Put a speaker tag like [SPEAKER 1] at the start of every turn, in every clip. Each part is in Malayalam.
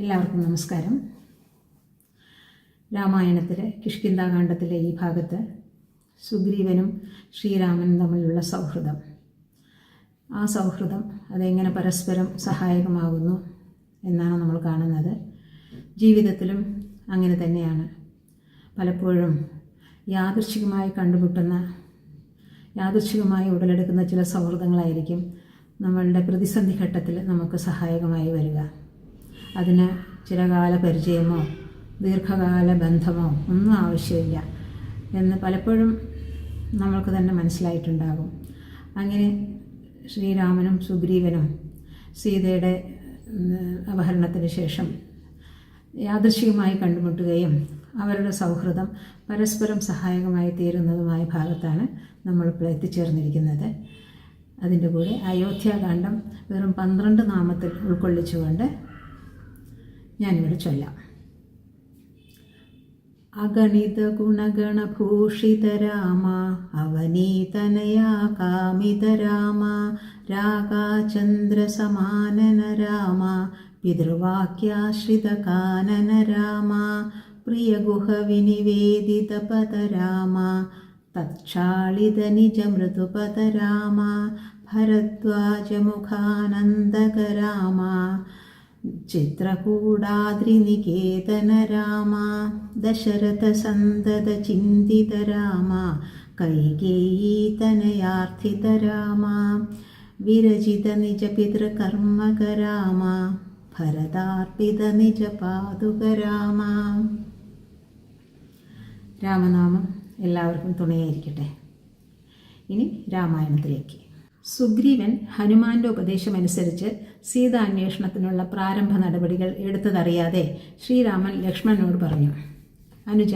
[SPEAKER 1] എല്ലാവർക്കും നമസ്കാരം. രാമായണത്തിലെ കിഷ്കിന്ധാകാന്ഡത്തിലെ ഈ ഭാഗത്ത് സുഗ്രീവനും ശ്രീരാമനും തമ്മിലുള്ള സൗഹൃദം, ആ സൗഹൃദം അതെങ്ങനെ പരസ്പരം സഹായകമാകുന്നു എന്നാണ് നമ്മൾ കാണുന്നത്. ജീവിതത്തിലും അങ്ങനെ തന്നെയാണ്. പലപ്പോഴും യാദൃച്ഛികമായി കണ്ടുമുട്ടുന്ന, യാദൃച്ഛികമായി ഉടലെടുക്കുന്ന ചില സൗഹൃദങ്ങളായിരിക്കും നമ്മളുടെ പ്രതിസന്ധി ഘട്ടത്തിൽ നമുക്ക് സഹായകമായി വരിക. അതിന് ചിരകാല പരിചയമോ ദീർഘകാല ബന്ധമോ ഒന്നും ആവശ്യമില്ല എന്ന് പലപ്പോഴും നമ്മൾക്ക് തന്നെ മനസ്സിലായിട്ടുണ്ടാകും. അങ്ങനെ ശ്രീരാമനും സുഗ്രീവനും സീതയുടെ അപഹരണത്തിന് ശേഷം യാദൃച്ഛികമായി കണ്ടുമുട്ടുകയും അവരുടെ സൗഹൃദം പരസ്പരം സഹായകമായി തീരുന്നതുമായ ഭാഗത്താണ് നമ്മളിപ്പോൾ എത്തിച്ചേർന്നിരിക്കുന്നത്. അതിൻ്റെ കൂടെ അയോധ്യാകാന്ഡം വെറും 12 നാമത്തിൽ ഉൾക്കൊള്ളിച്ചുകൊണ്ട് ഞാനിവിടെ ചൊല്ലാം. അഗണിത ഗുണഗണഭൂഷിത രാമ, അവനീതനയാ കാമിത രാമ, രാഗാചന്ദ്ര സമാനന രാമ, പിതൃവാക്യാശ്രിത കാനന രാമ, പ്രിയഗുഹ വിനിവേദിത പദ രാമ, തക്ഷാളിത നിജ മൃദുപദ രാമ, ഭരദ്വാജമുഖാനന്ദക രാമ, ചിത്രകൂടാദ്രിനികേതന രാമ, ദശരഥ സന്തത ചിന്തിത രാമ, കൈകേയീതനയാർത്ഥിത രാമ, വിരചിത നിജ പിതൃകർമ്മക രാമ, ഭരതാർപ്പിത നിജ പാതുക രാമ. രാമനാമം എല്ലാവർക്കും തുണയായിരിക്കട്ടെ. ഇനി രാമായണത്തിലേക്ക്. സുഗ്രീവൻ ഹനുമാന്റെ ഉപദേശമനുസരിച്ച് സീതാന്വേഷണത്തിനുള്ള പ്രാരംഭ നടപടികൾ എടുത്തതറിയാതെ ശ്രീരാമൻ ലക്ഷ്മണനോട് പറഞ്ഞു, അനുജ,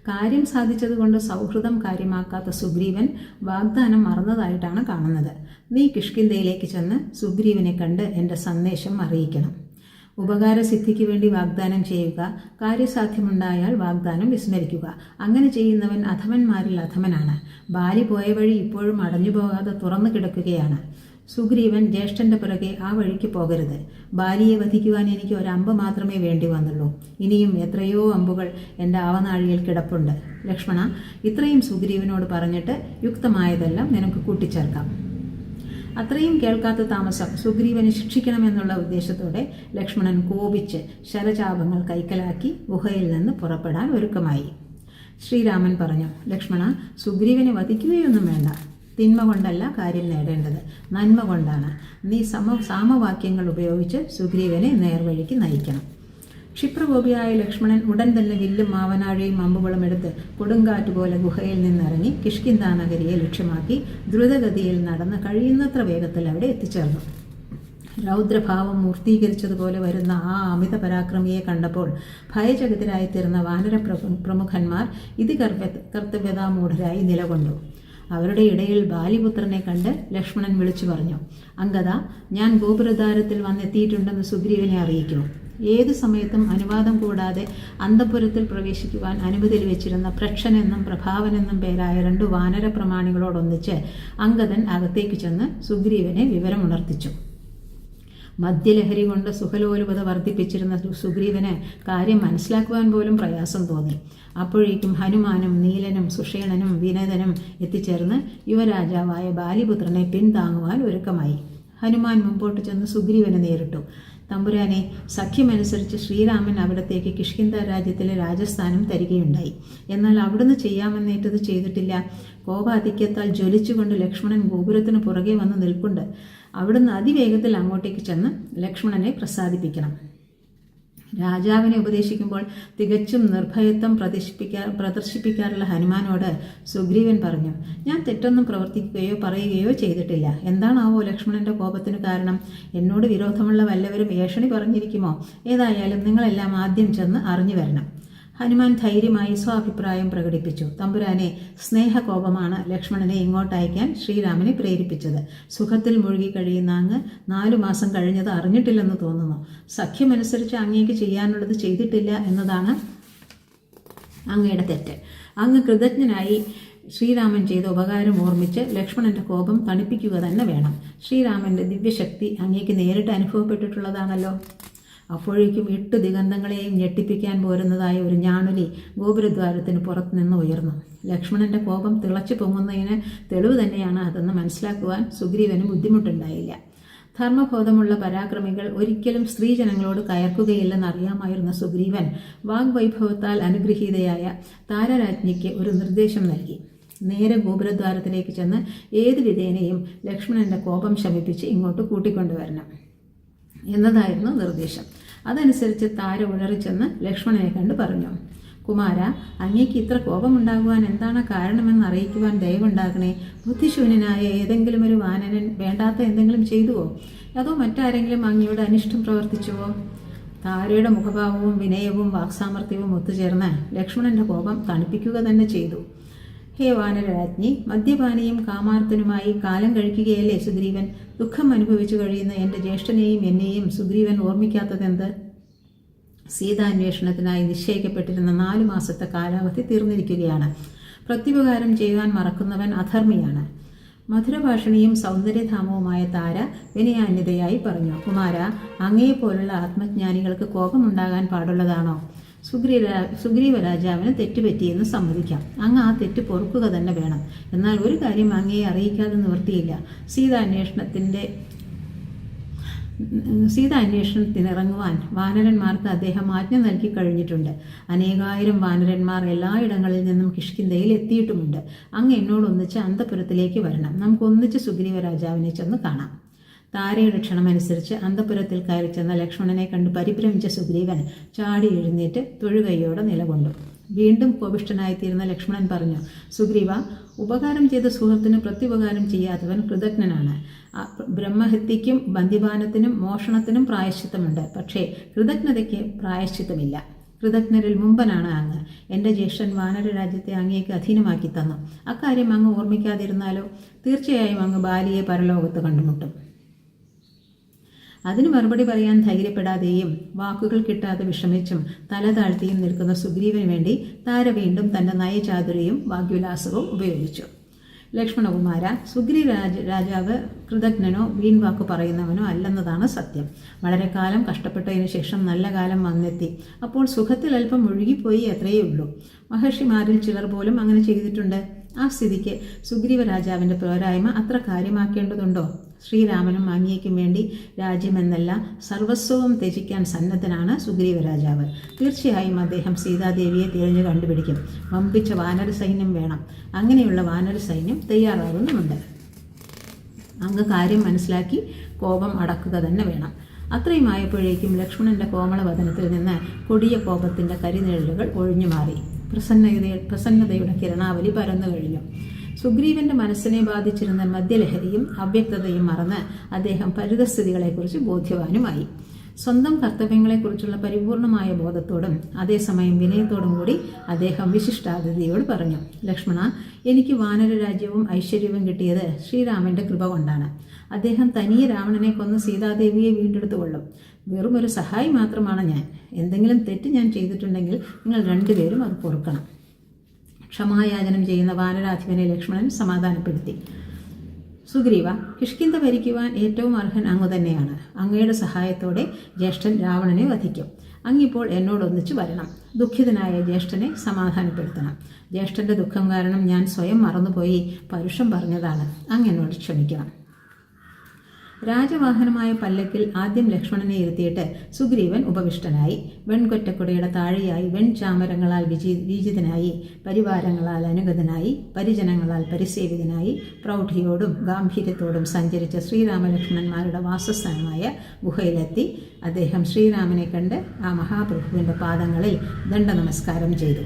[SPEAKER 1] കാര്യം സാധിച്ചതുകൊണ്ട് സൗഹൃദം കാര്യമാക്കാത്ത സുഗ്രീവൻ വാഗ്ദാനം മറന്നതായിട്ടാണ് കാണുന്നത്. നീ കിഷ്കിന്ധയിലേക്ക് ചെന്ന് സുഗ്രീവനെ കണ്ട് എൻ്റെ സന്ദേശം അറിയിക്കണം. ഉപകാരസിദ്ധിക്ക് വേണ്ടി വാഗ്ദാനം ചെയ്യുക, കാര്യസാധ്യമുണ്ടായാൽ വാഗ്ദാനം വിസ്മരിക്കുക. അങ്ങനെ ചെയ്യുന്നവൻ അധമന്മാരിൽ അധമനാണ്. ബാലി പോയ വഴി ഇപ്പോഴും അടഞ്ഞു പോകാതെ തുറന്നു കിടക്കുകയാണ്. സുഗ്രീവൻ ജ്യേഷ്ഠന്റെ പിറകെ ആ വഴിക്ക് പോകരുത്. ബാലിയെ വധിക്കുവാൻ എനിക്ക് ഒരമ്പ് മാത്രമേ വേണ്ടി വന്നുള്ളൂ. ഇനിയും എത്രയോ അമ്പുകൾ എൻ്റെ ആവനാഴിയിൽ കിടപ്പുണ്ട്. ലക്ഷ്മണ, ഇത്രയും സുഗ്രീവനോട് പറഞ്ഞിട്ട് യുക്തമായതെല്ലാം നിനക്ക് കൂട്ടിച്ചേർക്കാം. അത്രയും കേൾക്കാത്ത താമസം സുഗ്രീവനെ ശിക്ഷിക്കണമെന്നുള്ള ഉദ്ദേശത്തോടെ ലക്ഷ്മണൻ കോപിച്ച് ശരചാപങ്ങൾ കൈക്കലാക്കി ഗുഹയിൽ നിന്ന് പുറപ്പെടാൻ ഒരുക്കമായി. ശ്രീരാമൻ പറഞ്ഞു, ലക്ഷ്മണ, സുഗ്രീവനെ വധിക്കുകയൊന്നും വേണ്ട. തിന്മ കൊണ്ടല്ല കാര്യം നേടേണ്ടത്, നന്മ കൊണ്ടാണ്. നീ സാമവാക്യങ്ങൾ ഉപയോഗിച്ച് സുഗ്രീവനെ നേർവഴിക്ക് നയിക്കണം. ക്ഷിപ്രകോപിയായ ലക്ഷ്മണൻ ഉടൻ തന്നെ വില്ലും മാവനാഴയും അമ്പുകളും എടുത്ത് കൊടുങ്കാറ്റുപോലെ ഗുഹയിൽ നിന്നിറങ്ങി കിഷ്കിന്ധാ നഗരിയെ ലക്ഷ്യമാക്കി ദ്രുതഗതിയിൽ നടന്ന് കഴിയുന്നത്ര വേഗത്തിൽ അവിടെ എത്തിച്ചേർന്നു. രൗദ്രഭാവം മൂർത്തീകരിച്ചതുപോലെ വരുന്ന ആ അമിത പരാക്രമിയെ കണ്ടപ്പോൾ ഭയചകിതരായിത്തീർന്ന വാനര പ്രമുഖന്മാർ കർത്തവ്യതാമൂഢരായി നിലകൊണ്ടു. അവരുടെ ഇടയിൽ ബാലിപുത്രനെ കണ്ട് ലക്ഷ്മണൻ വിളിച്ചു പറഞ്ഞു, അംഗദ, ഞാൻ ഗോപുരദ്വാരത്തിൽ വന്നെത്തിയിട്ടുണ്ടെന്ന് സുഗ്രീവനെ അറിയിക്കൂ. ഏതു സമയത്തും അനുവാദം കൂടാതെ അന്തഃപുരത്തിൽ പ്രവേശിക്കുവാൻ അനുമതി വെച്ചിരുന്ന പ്രക്ഷനെന്നും പ്രഭാവനെന്നും പേരായ 2 വാനര പ്രമാണികളോടൊന്നിച്ച് അംഗദൻ അകത്തേക്ക് ചെന്ന് സുഗ്രീവനെ വിവരമുണർത്തിച്ചു. മദ്യലഹരി കൊണ്ട് സുഖലോലുപത വർദ്ധിപ്പിച്ചിരുന്ന സുഗ്രീവന് കാര്യം മനസ്സിലാക്കുവാൻ പോലും പ്രയാസം തോന്നി. അപ്പോഴേക്കും ഹനുമാനും നീലനും സുഷേണനും വിനതനും എത്തിച്ചേർന്ന് യുവരാജാവായ ബാലിപുത്രനെ പിന്താങ്ങുവാൻ ഒരുക്കമായി. ഹനുമാൻ മുമ്പോട്ട് ചെന്ന് സുഗ്രീവനെ നേരിട്ടു. തമ്പുരാനെ, സഖ്യമനുസരിച്ച് ശ്രീരാമൻ അവിടത്തേക്ക് കിഷ്കിന്ധ രാജ്യത്തിലെ രാജസ്ഥാനം തരികയുണ്ടായി. എന്നാൽ അവിടുന്ന് ചെയ്യാമെന്നേറ്റത് ചെയ്തിട്ടില്ല. കോപാധിക്യത്താൽ ജ്വലിച്ചുകൊണ്ട് ലക്ഷ്മണൻ ഗോപുരത്തിന് പുറകെ വന്ന് നിൽപ്പുണ്ട്. അവിടുന്ന് അതിവേഗത്തിൽ അങ്ങോട്ടേക്ക് ചെന്ന് ലക്ഷ്മണനെ പ്രസാദിപ്പിക്കണം. രാജാവിനെ ഉപദേശിക്കുമ്പോൾ തികച്ചും നിർഭയത്വം പ്രദർശിപ്പിക്കാറുള്ള ഹനുമാനോട് സുഗ്രീവൻ പറഞ്ഞു, ഞാൻ തെറ്റൊന്നും പ്രവർത്തിക്കുകയോ പറയുകയോ ചെയ്തിട്ടില്ല. എന്താണാവോ ലക്ഷ്മണന്റെ കോപത്തിന് കാരണം? എന്നോട് വിരോധമുള്ള വല്ലവരും ഏഷണി പറഞ്ഞിരിക്കുമോ? ഏതായാലും നിങ്ങളെല്ലാം ആദ്യം ചെന്ന് അറിഞ്ഞു വരണം. ഹനുമാൻ ധൈര്യമായി സ്വാഭിപ്രായം പ്രകടിപ്പിച്ചു. തമ്പുരാനെ, സ്നേഹകോപമാണ് ലക്ഷ്മണനെ ഇങ്ങോട്ടയക്കാൻ ശ്രീരാമനെ പ്രേരിപ്പിച്ചത്. സുഖത്തിൽ മുഴുകി കഴിയുന്ന അങ്ങ് 4 മാസം കഴിഞ്ഞത് അറിഞ്ഞിട്ടില്ലെന്ന് തോന്നുന്നു. സഖ്യമനുസരിച്ച് അങ്ങേക്ക് ചെയ്യാനുള്ളത് ചെയ്തിട്ടില്ല എന്നതാണ് അങ്ങയുടെ തെറ്റ്. അങ്ങ് കൃതജ്ഞനായി ശ്രീരാമൻ ചെയ്ത ഉപകാരം ഓർമ്മിച്ച് ലക്ഷ്മണന്റെ കോപം തണുപ്പിക്കുക തന്നെ വേണം. ശ്രീരാമന്റെ ദിവ്യശക്തി അങ്ങേക്ക് നേരിട്ട് അനുഭവപ്പെട്ടിട്ടുള്ളതാണല്ലോ. അപ്പോഴേക്കും 8 ദിഗന്ധങ്ങളെയും ഞെട്ടിപ്പിക്കാൻ പോരുന്നതായ ഒരു ഞാണുലി ഗോപുരദ്വാരത്തിന് പുറത്തുനിന്ന് ഉയർന്നു. ലക്ഷ്മണന്റെ കോപം തിളച്ചു പൊങ്ങുന്നതിന് തെളിവ് തന്നെയാണ് അതെന്ന് മനസ്സിലാക്കുവാൻ സുഗ്രീവന് ബുദ്ധിമുട്ടുണ്ടായില്ല. ധർമ്മബോധമുള്ള പരാക്രമികൾ ഒരിക്കലും സ്ത്രീജനങ്ങളോട് കയർക്കുകയില്ലെന്നറിയാമായിരുന്ന സുഗ്രീവൻ വാഗ്വൈഭവത്താൽ അനുഗ്രഹീതയായ താരരാജ്ഞിക്ക് ഒരു നിർദ്ദേശം നൽകി. നേരെ ഗോപുരദ്വാരത്തിലേക്ക് ചെന്ന് ഏത് വിധേനയും ലക്ഷ്മണന്റെ കോപം ശമിപ്പിച്ച് ഇങ്ങോട്ട് കൂട്ടിക്കൊണ്ടുവരണം എന്നതായിരുന്നു നിർദ്ദേശം. അതനുസരിച്ച് താര ഉഴറിച്ചെന്ന് ലക്ഷ്മണനെ കണ്ട് പറഞ്ഞു, കുമാര, അങ്ങേക്ക് ഇത്ര കോപമുണ്ടാകുവാൻ എന്താണ് കാരണമെന്ന് അറിയിക്കുവാൻ ദയവുണ്ടാകണേ. ബുദ്ധിശൂന്യനായ ഏതെങ്കിലും ഒരു വാനരൻ വേണ്ടാത്ത എന്തെങ്കിലും ചെയ്തുവോ? അതോ മറ്റാരെങ്കിലും അങ്ങയോട് അനിഷ്ടം പ്രവർത്തിച്ചുവോ? താരയുടെ മുഖഭാവവും വിനയവും വാക്സാമർത്ഥ്യവും ഒത്തുചേർന്ന് ലക്ഷ്മണന്റെ കോപം തണുപ്പിക്കുക തന്നെ ചെയ്തു. ഹേ വാനരരാജ്ഞി, മദ്യപാനിയും കാമാർത്തനുമായി കാലം കഴിക്കുകയല്ലേ സുഗ്രീവൻ? ദുഃഖം അനുഭവിച്ചു കഴിയുന്ന എൻ്റെ ജ്യേഷ്ഠനെയും എന്നെയും സുഗ്രീവൻ ഓർമ്മിക്കാത്തതെന്ത്? സീതാന്വേഷണത്തിനായി നിശ്ചയിക്കപ്പെട്ടിരുന്ന 4 മാസത്തെ കാലാവധി തീർന്നിരിക്കുകയാണ്. പ്രത്യുപകാരം ചെയ്യുവാൻ മറക്കുന്നവൻ അധർമ്മിയാണ്. മധുരഭാഷിണിയും സൗന്ദര്യധാമവുമായ താര വിനയാന്യതയായി പറഞ്ഞു, കുമാര, അങ്ങയെപ്പോലുള്ള ആത്മജ്ഞാനികൾക്ക് കോപമുണ്ടാകാൻ പാടുള്ളതാണോ? സുഗ്രീവ രാജാവിന് തെറ്റുപറ്റിയെന്ന് സമ്മതിക്കാം. അങ്ങ് ആ തെറ്റ് പൊറുക്കുക തന്നെ വേണം. എന്നാൽ ഒരു കാര്യം അങ്ങയെ അറിയിക്കാതെ നിവൃത്തിയില്ല. സീതാന്വേഷണത്തിനിറങ്ങുവാൻ വാനരന്മാർക്ക് അദ്ദേഹം ആജ്ഞ നൽകി കഴിഞ്ഞിട്ടുണ്ട്. അനേകായിരം വാനരന്മാർ എല്ലായിടങ്ങളിൽ നിന്നും കിഷ്കിന്ധയിൽ എത്തിയിട്ടുമുണ്ട്. അങ്ങ് എന്നോടൊന്നിച്ച് അന്തപുരത്തിലേക്ക് വരണം. നമുക്കൊന്നിച്ച് സുഗ്രീവ രാജാവിനെ ചെന്ന് കാണാം. താരയുടെ ക്ഷണമനുസരിച്ച് അന്തപുരത്തിൽ കയറി ചെന്ന ലക്ഷ്മണനെ കണ്ട് പരിഭ്രമിച്ച സുഗ്രീവൻ ചാടി എഴുന്നേറ്റ് തൊഴുകൈയോടെ നിലകൊണ്ടു. വീണ്ടും കോപിഷ്ഠനായിത്തീരുന്ന ലക്ഷ്മണൻ പറഞ്ഞു, സുഗ്രീവ, ഉപകാരം ചെയ്ത സുഹൃത്തിന് പ്രത്യുപകാരം ചെയ്യാത്തവൻ കൃതജ്ഞനാണ്. ബ്രഹ്മഹത്യയ്ക്കും ബന്ദിപാനത്തിനും മോഷണത്തിനും പ്രായശ്ചിത്തമുണ്ട്. പക്ഷേ കൃതജ്ഞതയ്ക്ക് പ്രായശ്ചിത്തമില്ല. കൃതജ്ഞരിൽ മുമ്പനാണ് അങ്ങ്. എൻ്റെ ജ്യേഷ്ഠൻ വാനര രാജ്യത്തെ അങ്ങേക്ക് അധീനമാക്കി തന്നു. അക്കാര്യം അങ്ങ് ഓർമ്മിക്കാതിരുന്നാലോ? തീർച്ചയായും അങ്ങ് ബാലിയെ പരലോകത്ത് കണ്ടുമുട്ടും. അതിന് മറുപടി പറയാൻ ധൈര്യപ്പെടാതെയും വാക്കുകൾ കിട്ടാതെ വിഷമിച്ചും തല താഴ്ത്തിയും നിൽക്കുന്ന സുഗ്രീവന് വേണ്ടി താര വീണ്ടും തൻ്റെ നയചാതുരിയും വാഗ്വിലാസവും ഉപയോഗിച്ചു. ലക്ഷ്മണകുമാര, സുഗ്രീവ രാജാവ് കൃതജ്ഞനോ വീൺവാക്ക് പറയുന്നവനോ അല്ലെന്നതാണ് സത്യം. വളരെ കാലം കഷ്ടപ്പെട്ടതിന് ശേഷം നല്ല കാലം വന്നെത്തി. അപ്പോൾ സുഖത്തിൽ അല്പം ഒഴുകിപ്പോയി അത്രയേ ഉള്ളൂ. മഹർഷിമാരിൽ ചിലർ പോലും അങ്ങനെ ചെയ്തിട്ടുണ്ട്. ആ സ്ഥിതിക്ക് സുഗ്രീവ രാജാവിൻ്റെ പോരായ്മ അത്ര കാര്യമാക്കേണ്ടതുണ്ടോ? ശ്രീരാമനും അങ്ങേക്കും വേണ്ടി രാജ്യമെന്നല്ല സർവസ്വവും ത്യജിക്കാൻ സന്നദ്ധനാണ് സുഗ്രീവ രാജാവ്. തീർച്ചയായും അദ്ദേഹം സീതാദേവിയെ തിരഞ്ഞു കണ്ടുപിടിക്കും. വമ്പിച്ച വാനര സൈന്യം വേണം. അങ്ങനെയുള്ള വാനര സൈന്യം തയ്യാറാകുന്നുമുണ്ട്. അങ്ങ് കാര്യം മനസ്സിലാക്കി കോപം അടക്കുക തന്നെ വേണം. അത്രയുമായപ്പോഴേക്കും ലക്ഷ്മണന്റെ കോമളവദനത്തിൽ നിന്ന് കൊടിയ കോപത്തിന്റെ കരിനിഴലുകൾ ഒഴിഞ്ഞുമാറി. പ്രസന്നതയുടെ കിരണാവലി പരന്നു കഴിഞ്ഞു. സുഗ്രീവന്റെ മനസ്സിനെ ബാധിച്ചിരുന്ന മദ്യലഹരിയും അവ്യക്തതയും മറന്ന് അദ്ദേഹം പരിതസ്ഥിതികളെക്കുറിച്ച് ബോധ്യവാനുമായി. സ്വന്തം കർത്തവ്യങ്ങളെക്കുറിച്ചുള്ള പരിപൂർണമായ ബോധത്തോടും അതേസമയം വിനയത്തോടും കൂടി അദ്ദേഹം വിശിഷ്ടാതിഥിയോട് പറഞ്ഞു, ലക്ഷ്മണ, എനിക്ക് വാനര രാജ്യവും ഐശ്വര്യവും കിട്ടിയത് ശ്രീരാമന്റെ കൃപ കൊണ്ടാണ്. അദ്ദേഹം തനിയെ രാവണനെ കൊന്ന് സീതാദേവിയെ വീണ്ടെടുത്തുകൊള്ളും. വെറുമൊരു സഹായി മാത്രമാണ് ഞാൻ. എന്തെങ്കിലും തെറ്റ് ഞാൻ ചെയ്തിട്ടുണ്ടെങ്കിൽ നിങ്ങൾ രണ്ടുപേരും അത് പൊറുക്കണം. ക്ഷമായാചനം ചെയ്യുന്ന വാനരാധിപനെ ലക്ഷ്മണൻ സമാധാനപ്പെടുത്തി. സുഗ്രീവ, കിഷ്കിന്ധ ഭരിക്കുവാൻ ഏറ്റവും അർഹൻ അങ്ങ് തന്നെയാണ്. അങ്ങയുടെ സഹായത്തോടെ ജ്യേഷ്ഠൻ രാവണനെ വധിക്കും. അങ്ങിപ്പോൾ എന്നോടൊന്നിച്ചു വരണം. ദുഃഖിതനായ ജ്യേഷ്ഠനെ സമാധാനപ്പെടുത്തണം. ജ്യേഷ്ഠന്റെ ദുഃഖം കാരണം ഞാൻ സ്വയം മറന്നുപോയി പരുഷം പറഞ്ഞതാണ്. അങ്ങ് എന്നോട് ക്ഷമിക്കണം. രാജവാഹനമായ പല്ലക്കിൽ ആദ്യം ലക്ഷ്മണനെ ഇരുത്തിയിട്ട് സുഗ്രീവൻ ഉപവിഷ്ടനായി. വെൺകൊറ്റക്കുടയുടെ താഴെയായി വെൺചാമരങ്ങളാൽ വീജിതനായി, പരിവാരങ്ങളാൽ അനുഗതനായി, പരിജനങ്ങളാൽ പരിസേവിതനായി, പ്രൗഢിയോടും ഗാംഭീര്യത്തോടും സഞ്ചരിച്ച ശ്രീരാമലക്ഷ്മണന്മാരുടെ വാസസ്ഥാനമായ ഗുഹയിലെത്തി അദ്ദേഹം ശ്രീരാമനെ കണ്ട് ആ മഹാപ്രഭുവിൻ്റെ പാദങ്ങളിൽ ദണ്ഡനമസ്കാരം ചെയ്തു.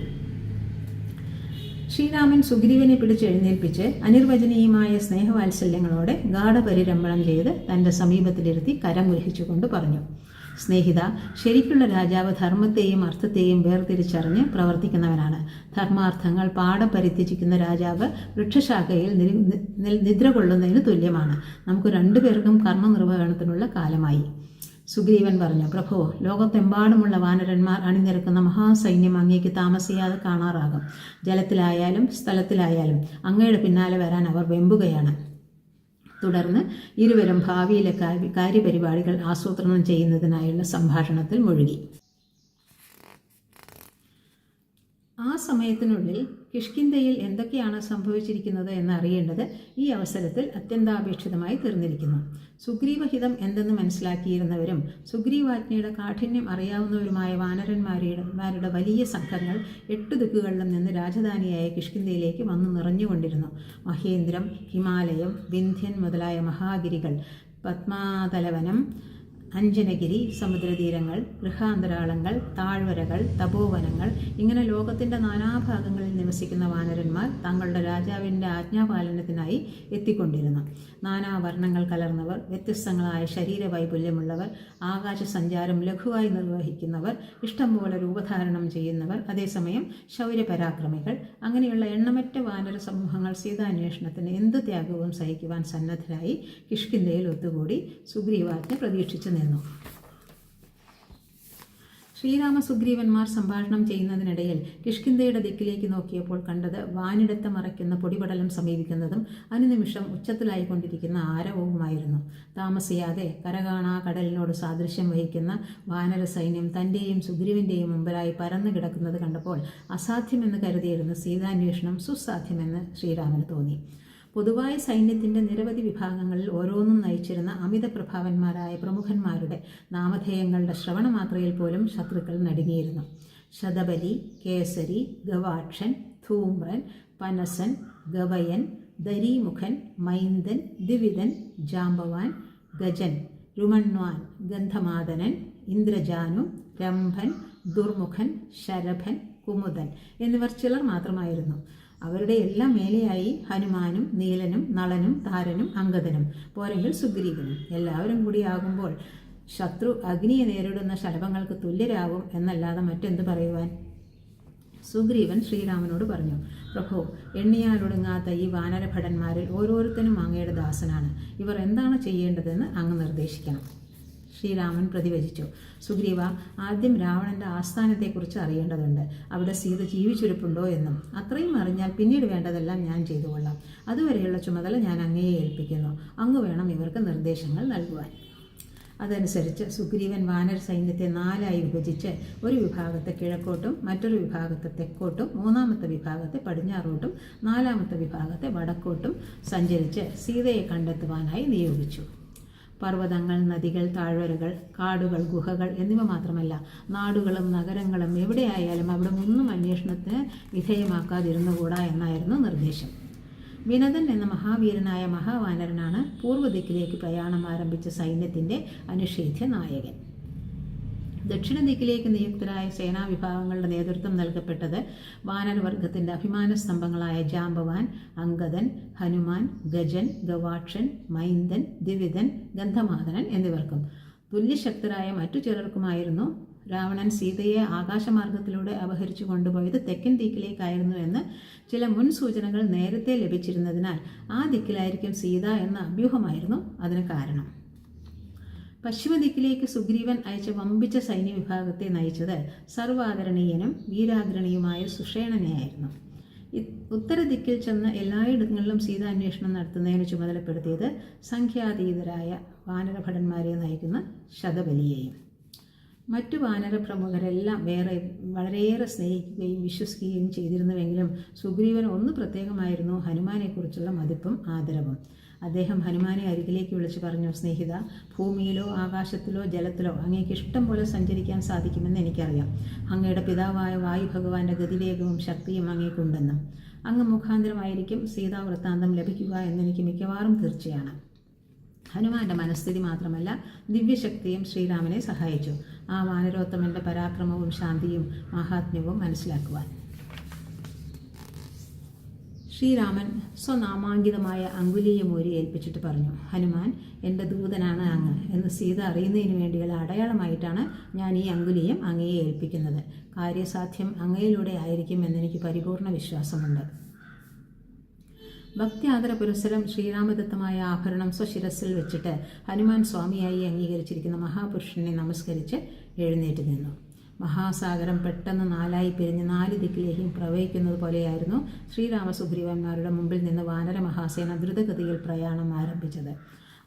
[SPEAKER 1] ശ്രീരാമൻ സുഗ്രീവനെ പിടിച്ചെഴുന്നേൽപ്പിച്ച് അനിർവചനീയമായ സ്നേഹവാത്സല്യങ്ങളോടെ ഗാഠപരിരംഭണം ചെയ്ത് തൻ്റെ സമീപത്തിലിരുത്തി കരം ഗ്രഹിച്ചുകൊണ്ട് പറഞ്ഞു, സ്നേഹിത, ശരിക്കുള്ള രാജാവ് ധർമ്മത്തെയും അർത്ഥത്തെയും വേർതിരിച്ചറിഞ്ഞ് പ്രവർത്തിക്കുന്നവനാണ്. ധർമാർത്ഥങ്ങൾ പാഠം പരിത്യജിക്കുന്ന രാജാവ് വൃക്ഷശാഖയിൽ നിദ്ര കൊള്ളുന്നതിന് തുല്യമാണ്. നമുക്ക് രണ്ടുപേർക്കും കർമ്മനിർവഹണത്തിനുള്ള കാലമായി. സുഗ്രീവൻ പറഞ്ഞു, പ്രഭു, ലോകത്തെമ്പാടുമുള്ള വാനരന്മാർ അണിനിരക്കുന്ന മഹാസൈന്യം അങ്ങേക്ക് താമസിയാതെ കാണാറാകും. ജലത്തിലായാലും സ്ഥലത്തിലായാലും അങ്ങയുടെ പിന്നാലെ വരാൻ അവർ വെമ്പുകയാണ്. തുടർന്ന് ഇരുവരും ഭാവിയിലെ കാര്യപരിപാടികൾ ആസൂത്രണം ചെയ്യുന്നതിനായുള്ള സംഭാഷണത്തിൽ മുഴുകി. ആ സമയത്തിനുള്ളിൽ കിഷ്കിന്ധയിൽ എന്തൊക്കെയാണ് സംഭവിച്ചിരിക്കുന്നത് എന്നറിയേണ്ടത് ഈ അവസരത്തിൽ അത്യന്താപേക്ഷിതമായി തീർന്നിരിക്കുന്നു. സുഗ്രീവഹിതം എന്തെന്ന് മനസ്സിലാക്കിയിരുന്നവരും സുഗ്രീവാജ്ഞയുടെ കാഠിന്യം അറിയാവുന്നവരുമായ വാനരന്മാരുടെ വലിയ സംഘങ്ങൾ 8 ദിക്കുകളിലും നിന്ന് രാജധാനിയായ കിഷ്കിന്ധയിലേക്ക് വന്നു നിറഞ്ഞുകൊണ്ടിരുന്നു. മഹേന്ദ്രം, ഹിമാലയം, വിന്ധ്യൻ മുതലായ മഹാഗിരികൾ, പത്മാതലവനം, അഞ്ജനഗിരി, സമുദ്രതീരങ്ങൾ, ഗൃഹാന്തരാളങ്ങൾ, താഴ്വരകൾ, തപോവനങ്ങൾ, ഇങ്ങനെ ലോകത്തിൻ്റെ നാനാഭാഗങ്ങളിൽ നിവസിക്കുന്ന വാനരന്മാർ തങ്ങളുടെ രാജാവിൻ്റെ ആജ്ഞാപാലനത്തിനായി എത്തിക്കൊണ്ടിരുന്നു. നാനാവർണ്ണങ്ങൾ കലർന്നവർ, വ്യത്യസ്തങ്ങളായ ശരീരവൈപുല്യമുള്ളവർ, ആകാശസഞ്ചാരം ലഘുവായി നിർവഹിക്കുന്നവർ, ഇഷ്ടം പോലെ രൂപധാരണം ചെയ്യുന്നവർ, അതേസമയം ശൗര്യപരാക്രമികൾ, അങ്ങനെയുള്ള എണ്ണമറ്റ വാനര സമൂഹങ്ങൾ സീതാന്വേഷണത്തിന് എന്ത് ത്യാഗവും സഹിക്കുവാൻ സന്നദ്ധരായി കിഷ്കിന്ധയിൽ ഒത്തുകൂടി സുഗ്രീവാജ്ഞ പ്രതീക്ഷിച്ചു നിന്നു. ശ്രീരാമ സുഗ്രീവന്മാർ സംഭാഷണം ചെയ്യുന്നതിനിടയിൽ കിഷ്കിന്ധയുടെ ദിക്കിലേക്ക് നോക്കിയപ്പോൾ കണ്ടത് വാനിടത്ത് മറയ്ക്കുന്ന പൊടിപടലം സമീപിക്കുന്നതും അനുനിമിഷം ഉച്ചത്തിലായിക്കൊണ്ടിരിക്കുന്ന ആരവവുമായിരുന്നു. താമസിയാതെ കരകാണാ കടലിനോട് സാദൃശ്യം വഹിക്കുന്ന വാനര സൈന്യം തൻ്റെയും സുഗ്രീവൻ്റെയും മുമ്പിലായി പരന്നു കിടക്കുന്നത് കണ്ടപ്പോൾ അസാധ്യമെന്ന് കരുതിയിരുന്ന സീതാന്വേഷണം സുസാധ്യമെന്ന് ശ്രീരാമന് തോന്നി. പൊതുവായ സൈന്യത്തിൻ്റെ നിരവധി വിഭാഗങ്ങളിൽ ഓരോന്നും നയിച്ചിരുന്ന അമിത പ്രഭാവന്മാരായ പ്രമുഖന്മാരുടെ നാമധേയങ്ങളുടെ ശ്രവണമാത്രയിൽ പോലും ശത്രുക്കൾ നടുങ്ങിയിരുന്നു. ശതബലി, കേസരി, ഗവാക്ഷൻ, ധൂമ്രൻ, പനസൻ, ഗവയൻ, ദരീമുഖൻ, മൈന്ദൻ, ദ്വിവിധൻ, ജാംബവാൻ, ഗജൻ, രുമണ്വാൻ, ഗന്ധമാദനൻ, ഇന്ദ്രജാനു, രംഭൻ, ദുർമുഖൻ, ശരഭൻ, കുമുദൻ എന്നിവർ ചിലർ മാത്രമായിരുന്നു. അവരുടെ എല്ലാം മേലെയായി ഹനുമാനും നീലനും നളനും താരനും അംഗദനും, പോരെങ്കിൽ സുഗ്രീവനും. എല്ലാവരും കൂടിയാകുമ്പോൾ ശത്രു അഗ്നിയെ നേരിടുന്ന ശലഭങ്ങൾക്ക് തുല്യരാകും എന്നല്ലാതെ മറ്റെന്ത് പറയുവാൻ? സുഗ്രീവൻ ശ്രീരാമനോട് പറഞ്ഞു, പ്രഭു, എണ്ണിയാലൊടുങ്ങാത്ത ഈ വാനരഭടന്മാരിൽ ഓരോരുത്തരും അങ്ങയുടെ ദാസനാണ്. ഇവർ എന്താണ് ചെയ്യേണ്ടതെന്ന് അങ്ങ് നിർദ്ദേശിക്കണം. ശ്രീരാമൻ പ്രതിവചിച്ചു, സുഗ്രീവ, ആദ്യം രാവണന്റെ ആസ്ഥാനത്തെക്കുറിച്ച് അറിയേണ്ടതുണ്ട്. അവിടെ സീത ജീവിച്ചിരിപ്പുണ്ടോ എന്നും. അത്രയും അറിഞ്ഞാൽ പിന്നീട് വേണ്ടതെല്ലാം ഞാൻ ചെയ്തുകൊള്ളാം. അതുവരെയുള്ള ചുമതല ഞാൻ അങ്ങയെ ഏൽപ്പിക്കുന്നു. അങ്ങ് വേണം ഇവർക്ക് നിർദ്ദേശങ്ങൾ നൽകുവാൻ. അതനുസരിച്ച് സുഗ്രീവൻ വാനര സൈന്യത്തെ 4ആയി വിഭജിച്ച് ഒരു വിഭാഗത്തെ കിഴക്കോട്ടും മറ്റൊരു വിഭാഗത്തെ തെക്കോട്ടും 3-ാമത്തെ വിഭാഗത്തെ പടിഞ്ഞാറോട്ടും 4-ാമത്തെ വിഭാഗത്തെ വടക്കോട്ടും സഞ്ചരിച്ച് സീതയെ കണ്ടെത്തുവാനായി നിയോഗിച്ചു. പർവ്വതങ്ങൾ, നദികൾ, താഴ്വരകൾ, കാടുകൾ, ഗുഹകൾ എന്നിവ മാത്രമല്ല, നാടുകളും നഗരങ്ങളും എവിടെയായാലും അവിടെ ഒന്നും അന്വേഷണത്തിന് വിധേയമാക്കാതിരുന്നുകൂടാ എന്നായിരുന്നു നിർദ്ദേശം. വിനതൻ എന്ന മഹാവീരനായ മഹാവാനരനാണ് പൂർവ്വദിക്കിലേക്ക് പ്രയാണം ആരംഭിച്ച സൈന്യത്തിൻ്റെ അനിഷേധ്യ നായകൻ. ദക്ഷിണ ദിക്കിലേക്ക് നിയുക്തരായ സേനാവിഭാഗങ്ങളുടെ നേതൃത്വം നൽകപ്പെട്ടത് വാനരവർഗത്തിൻ്റെ അഭിമാന സ്തംഭങ്ങളായ ജാംബവാൻ, അംഗദൻ, ഹനുമാൻ, ഗജൻ, ഗവാക്ഷൻ, മൈന്ദൻ, ദ്വിവിധൻ, ഗന്ധമാദനൻ എന്നിവർക്കും. തുല്യശക്തരായ മറ്റു ചിലർക്കുമായിരുന്നു. രാവണൻ സീതയെ ആകാശമാർഗത്തിലൂടെ അപഹരിച്ചു കൊണ്ടുപോയത് തെക്കൻ ദിക്കിലേക്കായിരുന്നു എന്ന് ചില മുൻ സൂചനകൾ നേരത്തെ ലഭിച്ചിരുന്നതിനാൽ ആ ദിക്കിലായിരിക്കും സീത എന്ന അഭ്യൂഹമായിരുന്നു അതിന് കാരണം. പശ്ചിമദിക്കിലേക്ക് സുഗ്രീവൻ അയച്ച വമ്പിച്ച സൈന്യവിഭാഗത്തെ നയിച്ചത് സർവാദരണീയനും വീരാഗ്രണിയുമായ സുഷേണനെയായിരുന്നു. ഉത്തരദിക്കിൽ ചെന്ന് എല്ലായിടങ്ങളിലും സീതാന്വേഷണം നടത്തുന്നതിന് ചുമതലപ്പെടുത്തിയത് സംഖ്യാതീതരായ വാനരഭടന്മാരെ നയിക്കുന്ന ശതബലിയെയും. മറ്റു വാനര പ്രമുഖരെല്ലാം വളരെയേറെ സ്നേഹിക്കുകയും വിശ്വസിക്കുകയും ചെയ്തിരുന്നുവെങ്കിലും സുഗ്രീവൻ ഒന്ന് പ്രത്യേകമായിരുന്നു ഹനുമാനെക്കുറിച്ചുള്ള മതിപ്പും ആദരവും. അദ്ദേഹം ഹനുമാനെ അരികിലേക്ക് വിളിച്ചു പറഞ്ഞു, സ്നേഹിത, ഭൂമിയിലോ ആകാശത്തിലോ ജലത്തിലോ അങ്ങേക്ക് ഇഷ്ടം പോലെ സഞ്ചരിക്കാൻ സാധിക്കുമെന്ന് എനിക്കറിയാം. അങ്ങയുടെ പിതാവായ വായു ഭഗവാന്റെ ഗതിവേഗവും ശക്തിയും അങ്ങേക്കുണ്ടെന്നും അങ്ങ് മുഖാന്തരമായിരിക്കും സീതാവൃത്താന്തം ലഭിക്കുക എന്നെനിക്ക് മിക്കവാറും തീർച്ചയാണ്. ഹനുമാന്റെ മനസ്ഥിതി മാത്രമല്ല, ദിവ്യശക്തിയും ശ്രീരാമനെ സഹായിച്ചു ആ വാനരോത്തമന്റെ പരാക്രമവും ശാന്തിയും മഹാത്മ്യവും മനസ്സിലാക്കുവാൻ. ശ്രീരാമൻ സ്വനാമാങ്കിതമായ അങ്കുലീയമൂരി ഏൽപ്പിച്ചിട്ട് പറഞ്ഞു, ഹനുമാൻ, എൻ്റെ ദൂതനാണ് അങ്ങ് എന്ന് സീത അറിയുന്നതിന് വേണ്ടിയുള്ള അടയാളമായിട്ടാണ് ഞാൻ ഈ അങ്കുലീയം അങ്ങയെ ഏൽപ്പിക്കുന്നത്. കാര്യസാധ്യം അങ്ങയിലൂടെ ആയിരിക്കും എന്നെനിക്ക് പരിപൂർണ വിശ്വാസമുണ്ട്. ഭക്ത്യാദര പുരസ്സരം ശ്രീരാമദത്തമായ ആഭരണം സ്വശിരസിൽ വെച്ചിട്ട് ഹനുമാൻ സ്വാമിയായി അംഗീകരിച്ചിരിക്കുന്ന മഹാപുരുഷനെ നമസ്കരിച്ച് എഴുന്നേറ്റ് നിന്നു. മഹാസാഗരം പെട്ടെന്ന് നാലായി പിരിഞ്ഞ് 4 ദിക്കിലേക്കും പ്രവഹിക്കുന്നത് പോലെയായിരുന്നു ശ്രീരാമസുഗ്രീവന്മാരുടെ മുമ്പിൽ നിന്ന് വാനര മഹാസേന ദ്രുതഗതിയിൽ പ്രയാണം ആരംഭിച്ചത്.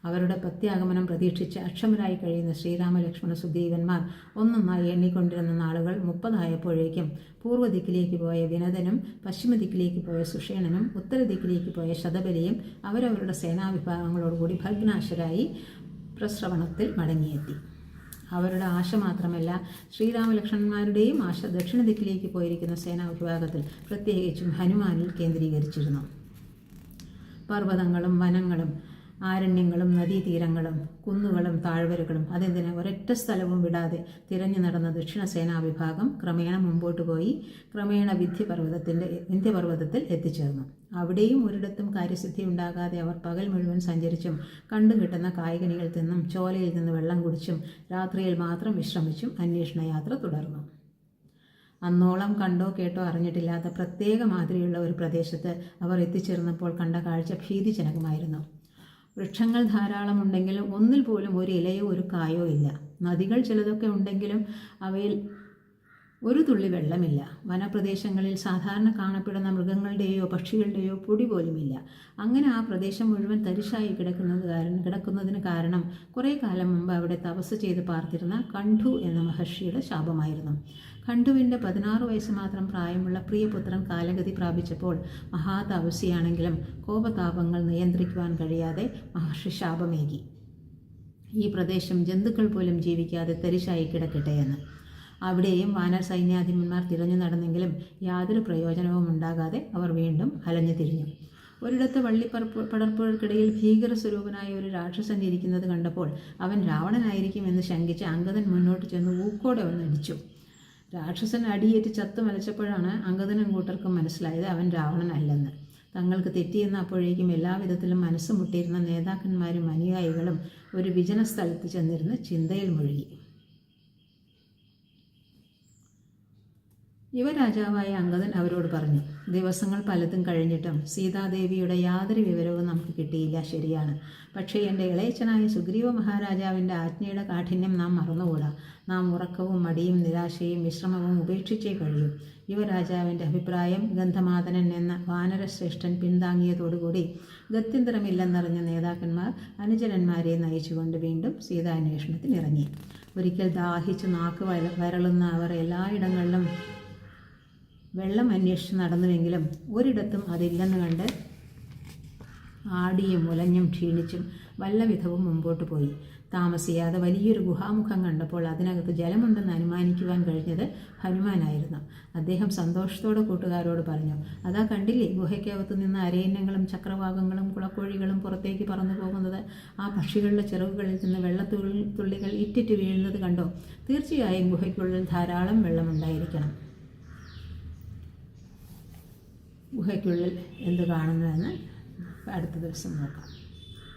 [SPEAKER 1] അവരുടെ പ്രത്യാഗമനം പ്രതീക്ഷിച്ച് അക്ഷമരായി കഴിയുന്ന ശ്രീരാമ ലക്ഷ്മണ സുഗ്രീവന്മാർ ഒന്നൊന്നായി എണ്ണിക്കൊണ്ടിരുന്ന നാളുകൾ 30 ആയപ്പോഴേക്കും പൂർവ്വ ദിക്കിലേക്ക് പോയ വിനതനും പശ്ചിമ ദിക്കിലേക്ക് പോയ സുഷേണനും ഉത്തര ദിക്കിലേക്ക് പോയ ശതബലിയും അവരവരുടെ സേനാവിഭാഗങ്ങളോടുകൂടി ഭഗ്നാശരായി പ്രസ്രവണത്തിൽ മടങ്ങിയെത്തി. അവരുടെ ആശ മാത്രമല്ല, ശ്രീരാമലക്ഷ്മണന്മാരുടെയും ആശ ദക്ഷിണ ദിക്കിലേക്ക് പോയിരിക്കുന്ന സേനാവിഭാഗത്തിൽ, പ്രത്യേകിച്ചും ഹനുമാനിൽ കേന്ദ്രീകരിച്ചിരുന്നു. പർവ്വതങ്ങളും വനങ്ങളും ആരണ്യങ്ങളും നദീതീരങ്ങളും കുന്നുകളും താഴ്വരകളും അതെന്തിന് ഒരൊറ്റ സ്ഥലവും വിടാതെ തിരഞ്ഞു നടന്ന ദക്ഷിണ സേനാ വിഭാഗം ക്രമേണ മുമ്പോട്ട് പോയി ക്രമേണ വിന്ധ്യപർവ്വതത്തിൽ എത്തിച്ചേർന്നു. അവിടെയും ഒരിടത്തും കാര്യസിദ്ധി ഉണ്ടാകാതെ അവർ പകൽ മുഴുവൻ സഞ്ചരിച്ചും കണ്ടുകിട്ടുന്ന കായ്കനികളിൽ നിന്നും ചോലയിൽ നിന്ന് വെള്ളം കുടിച്ചും രാത്രിയിൽ മാത്രം വിശ്രമിച്ചും അന്വേഷണയാത്ര തുടർന്നു. അന്നോളം കണ്ടോ കേട്ടോ അറിഞ്ഞിട്ടില്ലാത്ത പ്രത്യേക മാതിരിയുള്ള ഒരു പ്രദേശത്ത് അവർ എത്തിച്ചേർന്നപ്പോൾ കണ്ട കാഴ്ച ഭീതിജനകമായിരുന്നു. വൃക്ഷങ്ങൾ ധാരാളമുണ്ടെങ്കിലും ഒന്നിൽ പോലും ഒരു ഇലയോ ഒരു കായോ ഇല്ല. നദികൾ ചിലതൊക്കെ ഉണ്ടെങ്കിലും അവയിൽ ഒരു തുള്ളി വെള്ളമില്ല. വനപ്രദേശങ്ങളിൽ സാധാരണ കാണപ്പെടുന്ന മൃഗങ്ങളുടെയോ പക്ഷികളുടെയോ പൊടി പോലുമില്ല. അങ്ങനെ ആ പ്രദേശം മുഴുവൻ തരിശായി കിടക്കുന്നതിന് കാരണം കുറേ കാലം മുമ്പ് അവിടെ തപസ് ചെയ്ത് പാർത്തിരുന്ന കണ്ഠു എന്ന മഹർഷിയുടെ ശാപമായിരുന്നു. കണ്ഠുവിൻ്റെ 16 വയസ്സ് മാത്രം പ്രായമുള്ള പ്രിയപുത്രൻ കാലഗതി പ്രാപിച്ചപ്പോൾ മഹാതപസ്യാണെങ്കിലും കോപതാപങ്ങൾ നിയന്ത്രിക്കുവാൻ കഴിയാതെ മഹർഷി ശാപമേകി, ഈ പ്രദേശം ജന്തുക്കൾ പോലും ജീവിക്കാതെ തരിശായി കിടക്കട്ടെ എന്ന്. അവിടെയും വാനർ സൈന്യാധിപന്മാർ തിരഞ്ഞു നടന്നെങ്കിലും യാതൊരു പ്രയോജനവും ഉണ്ടാകാതെ അവർ വീണ്ടും അലഞ്ഞു തിരിഞ്ഞു. ഒരിടത്ത് പടർപ്പുകൾക്കിടയിൽ ഭീകരസ്വരൂപനായ ഒരു രാക്ഷസൻ ഇരിക്കുന്നത് കണ്ടപ്പോൾ അവൻ രാവണനായിരിക്കുമെന്ന് ശങ്കിച്ച് അംഗദൻ മുന്നോട്ട് ചെന്ന് ഊക്കോടെ ഒന്നടിച്ചു. രാക്ഷസൻ അടിയേറ്റ് ചത്തു മലച്ചപ്പോഴാണ് അംഗദനും കൂട്ടർക്കും മനസ്സിലായത് അവൻ രാവണനല്ലെന്ന്. തങ്ങൾക്ക് തെറ്റിയെന്ന് അപ്പോഴേക്കും എല്ലാവിധത്തിലും മനസ്സ് മുട്ടിയിരുന്ന നേതാക്കന്മാരും അനുയായികളും ഒരു വിജന സ്ഥലത്ത് ചെന്നിരുന്ന് ചിന്തയിൽ മുഴുകി. യുവരാജാവായ അംഗദൻ അവരോട് പറഞ്ഞു, ദിവസങ്ങൾ പലതും കഴിഞ്ഞിട്ടും സീതാദേവിയുടെ യാതൊരു വിവരവും നമുക്ക് കിട്ടിയില്ല, ശരിയാണ്. പക്ഷേ എൻ്റെ ഇളയച്ചനായ സുഗ്രീവ മഹാരാജാവിൻ്റെ ആജ്ഞയുടെ കാഠിന്യം നാം മറന്നുകൂടാ. നാം ഉറക്കവും മടിയും നിരാശയും വിശ്രമവും ഉപേക്ഷിച്ചേ കഴിയൂ. യുവരാജാവിൻ്റെ അഭിപ്രായം ഗന്ധമാദനൻ എന്ന വാനരശ്രേഷ്ഠൻ പിന്താങ്ങിയതോടുകൂടി ഗത്യന്തരമില്ലെന്നറിഞ്ഞ നേതാക്കന്മാർ അനുചരന്മാരെ നയിച്ചുകൊണ്ട് വീണ്ടും സീതാന്വേഷണത്തിനിറങ്ങി. ഒരിക്കൽ ദാഹിച്ച് നാക്ക് വരളുന്ന അവർ എല്ലായിടങ്ങളിലും വെള്ളം അന്വേഷിച്ച് നടന്നുവെങ്കിലും ഒരിടത്തും അതില്ലെന്ന് കണ്ട് ആടിയും ഉലഞ്ഞും ക്ഷീണിച്ചും വല്ലവിധവും മുമ്പോട്ട് പോയി. താമസിയാതെ വലിയൊരു ഗുഹാമുഖം കണ്ടപ്പോൾ അതിനകത്ത് ജലമുണ്ടെന്ന് അനുമാനിക്കുവാൻ കഴിഞ്ഞത് ഹനുമാനായിരുന്നു. അദ്ദേഹം സന്തോഷത്തോടെ കൂട്ടുകാരോട് പറഞ്ഞു, അതാ കണ്ടില്ലേ, ഗുഹയ്ക്കകത്തു നിന്ന് അരയന്നങ്ങളും ചക്രവാകങ്ങളും കുളക്കോഴികളും പുറത്തേക്ക് പറന്നു പോകുന്നത്. ആ പക്ഷികളുടെ ചിറകുകളിൽ നിന്ന് വെള്ളത്തുള്ളികൾ ഇറ്റിറ്റ് വീഴുന്നത് കണ്ടോ? തീർച്ചയായും ഗുഹയ്ക്കുള്ളിൽ ധാരാളം വെള്ളമുണ്ടായിരിക്കണം. ഗുഹയ്ക്കുള്ളിൽ എന്ത് കാണുന്നതെന്ന് അടുത്ത ദിവസം നോക്കാം.